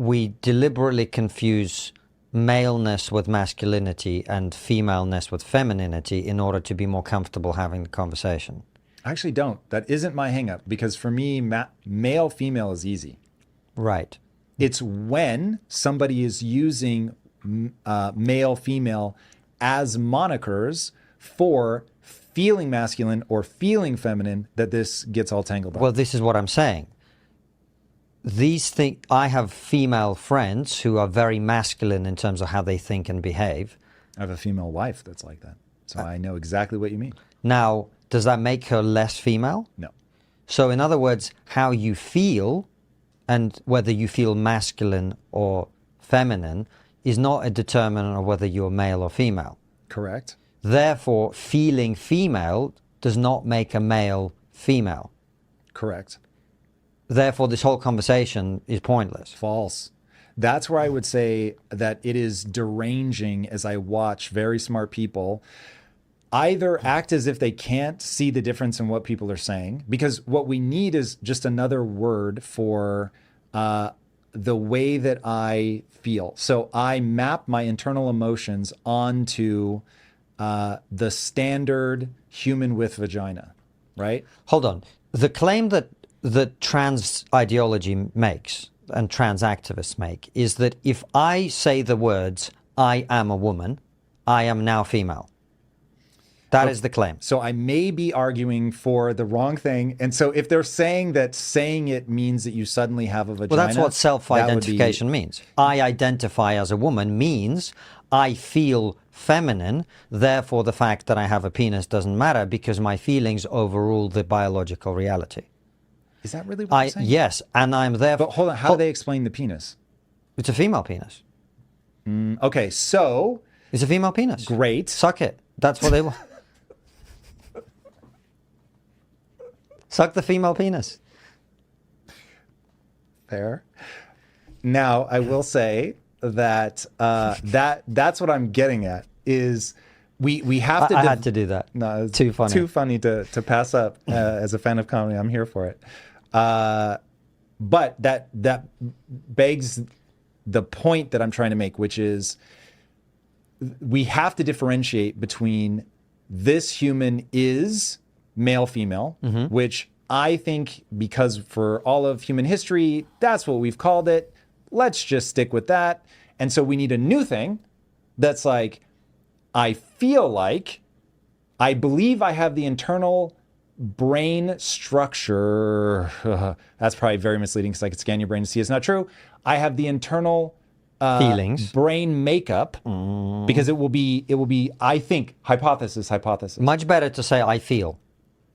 we deliberately confuse maleness with masculinity and femaleness with femininity in order to be more comfortable having the conversation. I actually don't. That isn't my hang up, because for me, male, female is easy. Right. It's when somebody is using male, female as monikers for feeling masculine or feeling feminine that this gets all tangled up. Well, this is what I'm saying. These things, I have female friends who are very masculine in terms of how they think and behave. I have a female wife that's like that. So I know exactly what you mean. Now, does that make her less female? No. So in other words, how you feel and whether you feel masculine or feminine is not a determinant of whether you're male or female. Correct. Therefore, feeling female does not make a male female. Correct. Therefore, this whole conversation is pointless. False. That's where I would say that it is deranging as I watch very smart people either act as if they can't see the difference in what people are saying, because what we need is just another word for the way that I feel. So I map my internal emotions onto the standard human with vagina, right? Hold on. The claim that trans ideology makes and trans activists make is that if I say the words, I am a woman, I am now female. That is the claim. So I may be arguing for the wrong thing. And so if they're saying that saying it means that you suddenly have a vagina. Well, that's what self-identification means. I identify as a woman means I feel feminine. Therefore, the fact that I have a penis doesn't matter because my feelings overrule the biological reality. Is that really what you're saying? Yes, and I'm therefore... But hold on, how do they explain the penis? It's a female penis. Okay, so... It's a female penis. Great. Suck it. That's what they want. Suck the female penis. Fair. Now, I will say that that's what I'm getting at is we have to... I had to do that. No, it's too funny. Too funny to pass up. As a fan of comedy, I'm here for it. But that begs the point that I'm trying to make, which is we have to differentiate between this human is male, female, which I think because for all of human history, that's what we've called it. Let's just stick with that. And so we need a new thing that's like, I feel like, I believe I have the internal brain structure. That's probably very misleading because I could scan your brain to see it's not true. I have the internal feelings, brain makeup, because it will be, I think, hypothesis. Much better to say I feel.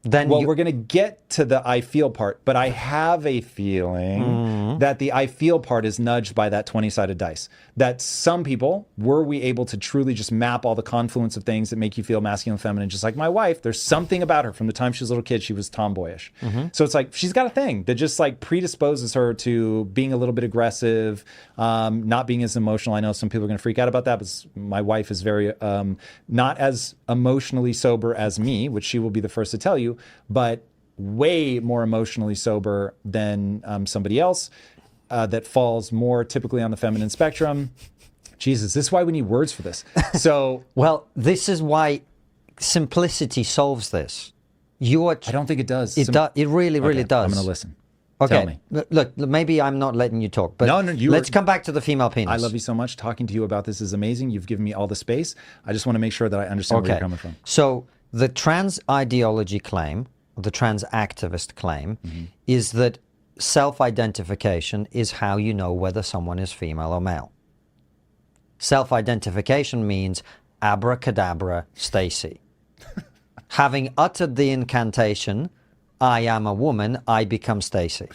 Then we're going to get to the I feel part, but I have a feeling that the I feel part is nudged by that 20-sided dice. That some people, were we able to truly just map all the confluence of things that make you feel masculine and feminine, just like my wife, there's something about her from the time she was a little kid, she was tomboyish. So it's like, she's got a thing that just like predisposes her to being a little bit aggressive, not being as emotional. I know some people are going to freak out about that, but my wife is very, not as emotionally sober as me, which she will be the first to tell you, but way more emotionally sober than somebody else that falls more typically on the feminine spectrum. Jesus, this is why we need words for this. So, well, this is why simplicity solves this. I don't think it does. It really does. I'm going to listen. Okay. Tell me. Look, maybe I'm not letting you talk, but let's come back to the female penis. I love you so much. Talking to you about this is amazing. You've given me all the space. I just want to make sure that I understand where you're coming from. So the trans ideology claim, the trans activist claim, is that self-identification is how you know whether someone is female or male. Self-identification means abracadabra Stacy. Having uttered the incantation, I am a woman, I become Stacy.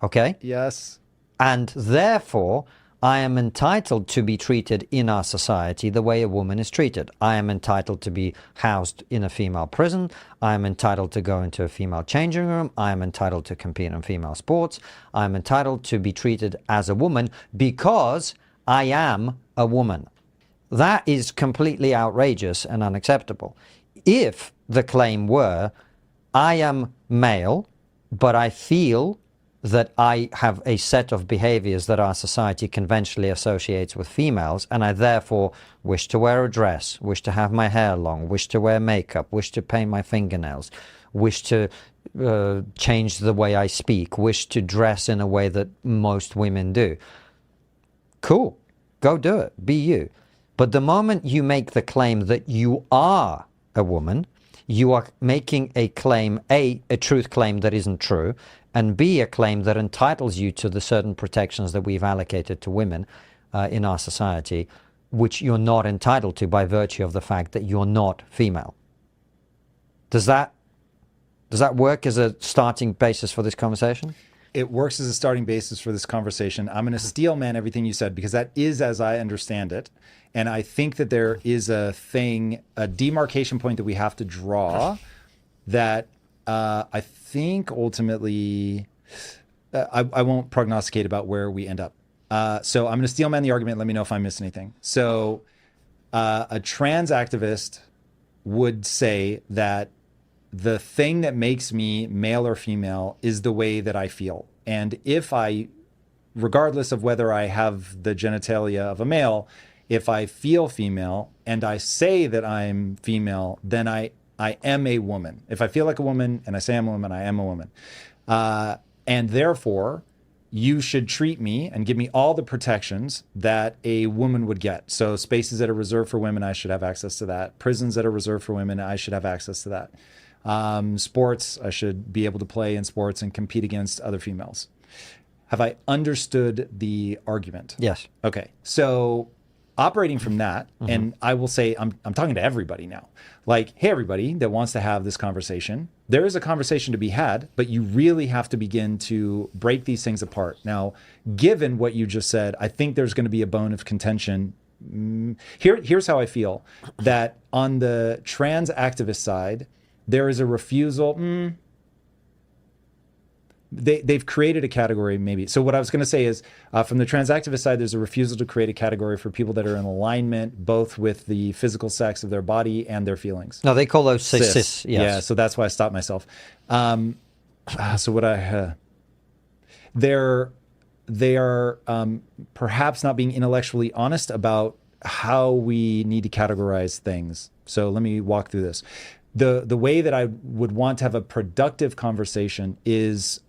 Okay? Yes. And therefore, I am entitled to be treated in our society the way a woman is treated. I am entitled to be housed in a female prison. I am entitled to go into a female changing room. I am entitled to compete in female sports. I am entitled to be treated as a woman because I am a woman. That is completely outrageous and unacceptable. If the claim were, I am male, but I feel that I have a set of behaviors that our society conventionally associates with females, and I therefore wish to wear a dress, wish to have my hair long, wish to wear makeup, wish to paint my fingernails, wish to change the way I speak, wish to dress in a way that most women do. Cool. Go do it. Be you. But the moment you make the claim that you are a woman, you are making a claim, a truth claim that isn't true, and B, a claim that entitles you to the certain protections that we've allocated to women in our society, which you're not entitled to by virtue of the fact that you're not female. Does that work as a starting basis for this conversation? It works as a starting basis for this conversation. I'm going to steel man everything you said because that is as I understand it. And I think that there is a demarcation point that we have to draw that I think ultimately, I won't prognosticate about where we end up. So I'm going to steel man the argument. Let me know if I miss anything. So a trans activist would say that the thing that makes me male or female is the way that I feel. And if I, regardless of whether I have the genitalia of a male, if I feel female and I say that I'm female, then I am a woman. If I feel like a woman and I say I'm a woman, I am a woman. And therefore, you should treat me and give me all the protections that a woman would get. So spaces that are reserved for women, I should have access to that. Prisons that are reserved for women, I should have access to that. Sports, I should be able to play in sports and compete against other females. Have I understood the argument? Yes. Okay. So operating from that, and I will say, I'm talking to everybody now. Like, hey, everybody that wants to have this conversation, there is a conversation to be had, but you really have to begin to break these things apart. Now, given what you just said, I think there's going to be a bone of contention. Here's how I feel, that on the trans activist side, there is a refusal. They've created a category, maybe. So what I was going to say is, from the trans activist side, there's a refusal to create a category for people that are in alignment, both with the physical sex of their body and their feelings. No, they call those cis. Yes. Yeah, so that's why I stopped myself. So what they are perhaps not being intellectually honest about how we need to categorize things. So let me walk through this. The way that I would want to have a productive conversation is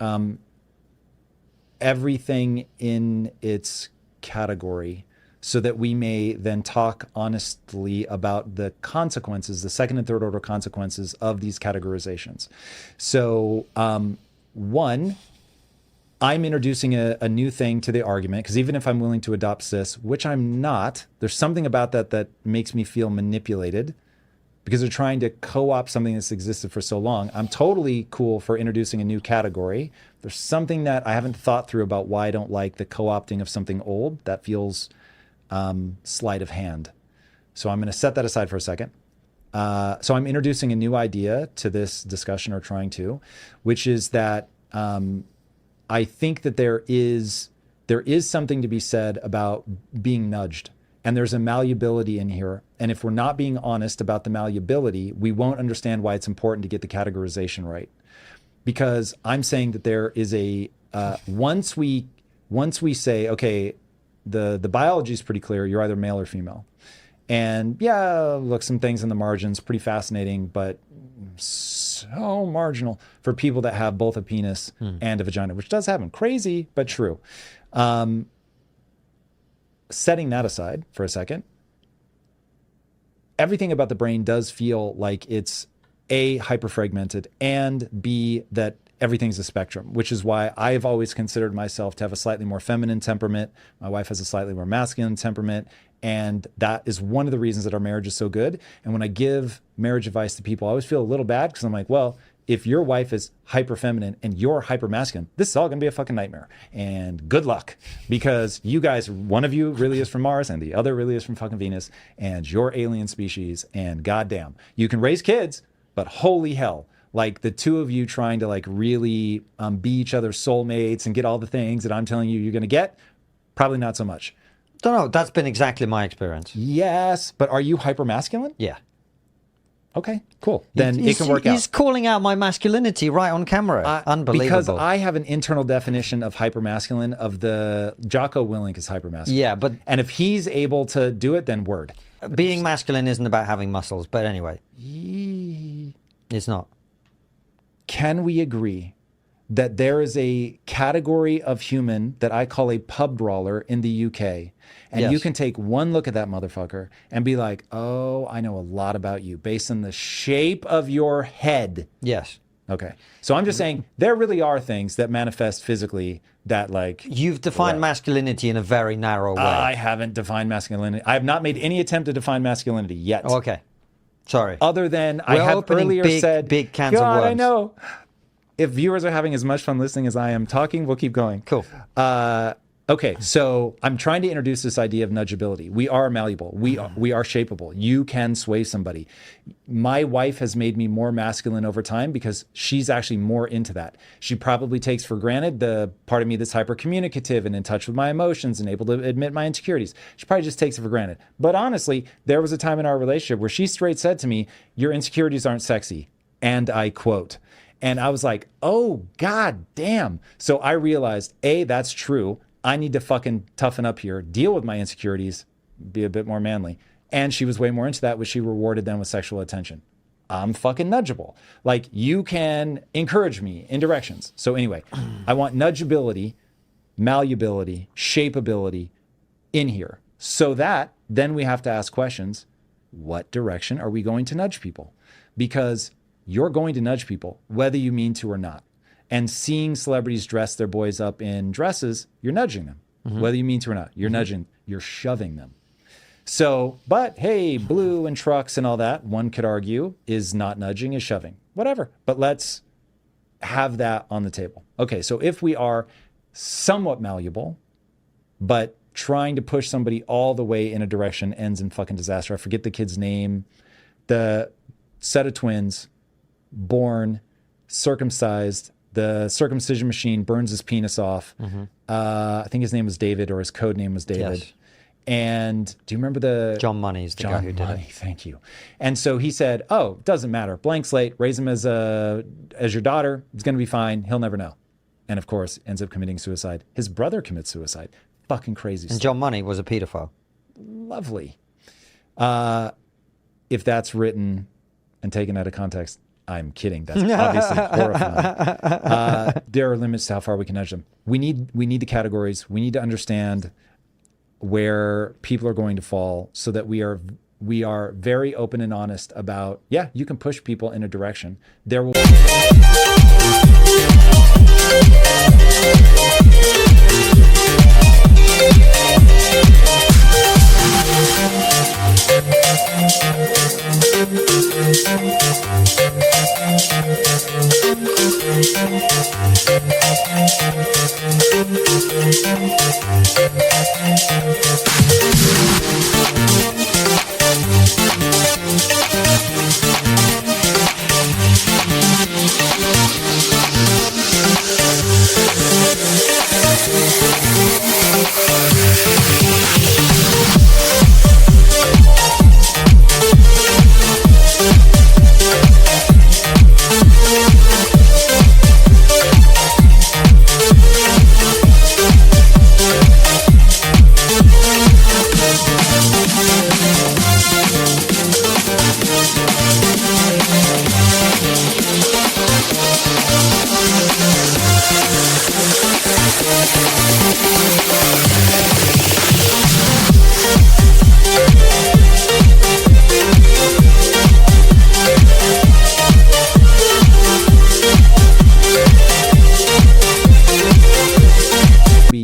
everything in its category, so that we may then talk honestly about the consequences, the second and third order consequences of these categorizations. So one, I'm introducing a new thing to the argument, because even if I'm willing to adopt cis, which I'm not, there's something about that makes me feel manipulated, because they're trying to co-opt something that's existed for so long. I'm totally cool for introducing a new category. There's something that I haven't thought through about why I don't like the co-opting of something old. That feels sleight of hand. So I'm going to set that aside for a second. So I'm introducing a new idea to this discussion, or trying to, which is that I think that there is something to be said about being nudged. And there's a malleability in here. And if we're not being honest about the malleability, we won't understand why it's important to get the categorization right. Because I'm saying that there is once we say, okay, the biology is pretty clear, you're either male or female. And yeah, look, some things in the margins, pretty fascinating, but so marginal for people that have both a penis and a vagina, which does happen. Crazy, but true. Setting that aside for a second, everything about the brain does feel like it's A, hyperfragmented, and B, that everything's a spectrum, which is why I've always considered myself to have a slightly more feminine temperament. My wife has a slightly more masculine temperament. And that is one of the reasons that our marriage is so good. And when I give marriage advice to people, I always feel a little bad, because I'm like, well, if your wife is hyper feminine and you're hyper masculine, this is all going to be a fucking nightmare. And good luck, because you guys, one of you really is from Mars and the other really is from fucking Venus, and you're alien species. And goddamn, you can raise kids, but holy hell, like the two of you trying to like really be each other's soulmates and get all the things that I'm telling you you're going to get, probably not so much. Don't know. That's been exactly my experience. Yes, but are you hyper masculine? Yeah. Okay, cool. Then it can work He's out. calling out my masculinity right on camera. Unbelievable. Because I have an internal definition of hypermasculine of the Jocko Willink is hypermasculine. Yeah, but and if he's able to do it, then word. being masculine isn't about having muscles. But anyway, it's not. Can we agree that there is a category of human that I call a pub brawler in the UK? And Yes. you can take one look at that motherfucker and be like, oh, I know a lot about you based on the shape of your head. Yes. Okay. So I'm just saying there really are things that manifest physically that like... You've defined masculinity in a very narrow way. I haven't defined masculinity. I have not made any attempt to define masculinity yet. Okay. Sorry. Other than I We're have opening earlier said... big cans of God, I worms. know. If viewers are having as much fun listening as I am talking, we'll keep going. Cool. Okay, so I'm trying to introduce this idea of nudgeability. We are malleable. We are shapeable. You can sway somebody. My wife has made me more masculine over time because she's actually more into that. She probably takes for granted the part of me that's hyper communicative and in touch with my emotions and able to admit my insecurities. She probably just takes it for granted. But honestly, there was a time in our relationship where she straight said to me, "Your insecurities aren't sexy." And I quote. And I was like, oh, God damn. So I realized, A, that's true. I need to fucking toughen up here, deal with my insecurities, be a bit more manly. And she was way more into that, which she rewarded them with sexual attention. I'm fucking nudgeable. Like, you can encourage me in directions. So anyway, I want nudgeability, malleability, shapeability in here. So that then we have to ask questions. What direction are we going to nudge people? Because you're going to nudge people, whether you mean to or not. And seeing celebrities dress their boys up in dresses, you're nudging them, whether you mean to or not. You're nudging, you're shoving them. So, but hey, blue and trucks and all that, one could argue, is not nudging, is shoving. Whatever. But let's have that on the table. Okay, so if we are somewhat malleable, but trying to push somebody all the way in a direction ends in fucking disaster. I forget the kid's name. The set of twins, born, circumcised, the circumcision machine burns his penis off. I think his name was David, or his code name was David. Yes. And do you remember the... John Money's the guy who did it. Thank you. And so he said, oh, doesn't matter. Blank slate, raise him as your daughter. It's going to be fine. He'll never know. And of course, ends up committing suicide. His brother commits suicide. Fucking crazy And stuff. John Money was a pedophile. Lovely. If that's written and taken out of context, I'm kidding. That's obviously horrifying. There are limits to how far we can nudge them. We need the categories. We need to understand where people are going to fall so that we are very open and honest about, yeah, you can push people in a direction. There will be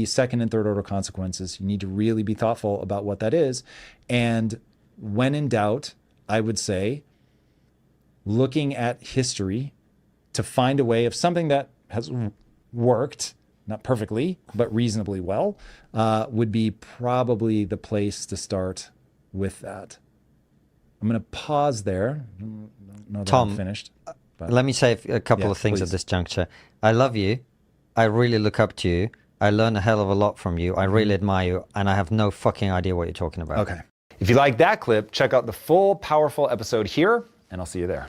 second and third order consequences. You need to really be thoughtful about what that is. And when in doubt, I would say looking at history to find a way of something that has worked, not perfectly, but reasonably well, would be probably the place to start with that. I'm going to pause there. No, Tom, I'm finished. But Let me say a couple of things please. at this juncture. I love you. I really look up to you. I learn a hell of a lot from you. I really admire you. And I have no fucking idea what you're talking about. Okay. If you like that clip, check out the full powerful episode here and I'll see you there.